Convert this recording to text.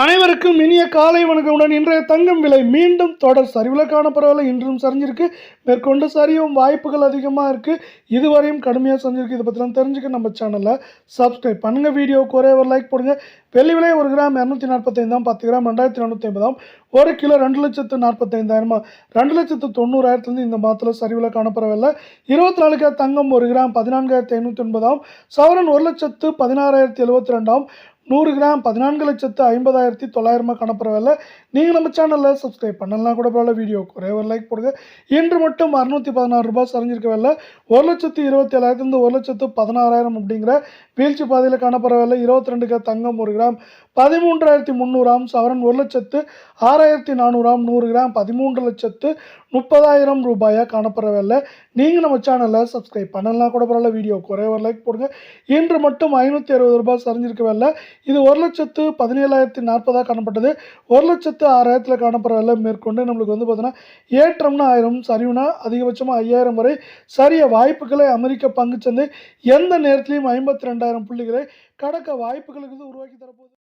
அனைவருக்கும் இனிய காலை வணக்கமுடன். இன்றைய தங்கம் விலை மீண்டும் தொடர் சரிவில் காணப்படவில்லை. இன்றும் சரிஞ்சிருக்கு. மேற்கொண்டு சரியும் வாய்ப்புகள் அதிகமாக இருக்குது. இதுவரையும் கடுமையாக சரிஞ்சிருக்கு. இதை பற்றிலாம் தெரிஞ்சுக்க நம்ம சேனலில் சப்ஸ்கிரைப் பண்ணுங்கள். வீடியோவுக்கு ஒரே ஒரு லைக் போடுங்க. வெள்ளி விலை 1 கிராம் 245, 10 கிராம் 2450, 1 கிலோ 2,45,000, 2,90,000 இந்த மாதத்தில் சரிவில் காணப்படவில்லை. 24 கேரட் தங்கம் 1 கிராம் 14,580, சவரன் 1,16,072, 100 கிராம் 14,50,900 காணப்படவில்லை. நீங்கள் நம்ம சேனலில் சப்ஸ்கிரைப் பண்ணலாம் கூட பரவாயில்ல. வீடியோக்கு ஒரே ஒரு லைக் போடுங்க. இன்று மட்டும் 616 ரூபாய் சரிஞ்சிருக்கவில்லை. 1,27,000 1,16,000 அப்படிங்கிற வீழ்ச்சி பாதையில் காணப்படவில்லை. 22 கேரட் தங்கம் 1 கிராம் 13,300, சவரன் 1,06,400, 100 கிராம் 13,30,000 ரூபாயாக காணப்படவில்லை. நீங்கள் நம்ம சேனலில் சப்ஸ்கிரைப் பண்ணலாம் கூட பரவாயில்ல. வீடியோக்கு ஒரே ஒரு லைக் போடுங்க. இன்று மட்டும் 560 ரூபாய் சரிஞ்சிருக்கவில்லை. இது 1,17,040 காணப்பட்டது. 1,06,000 காணப்படவில்லை. மேற்கொண்டு நம்மளுக்கு பார்த்தீங்கன்னா ஏற்றம்னா 1000, சரிவுனா அதிகபட்சமாக 5000 வரை சரிய வாய்ப்புகளை அமெரிக்க பங்குச்சந்தை எந்த நேரத்திலையும் 52,000 புள்ளிகளை கடக்க வாய்ப்புகளுக்கு உருவாக்கி தரப்போகுது.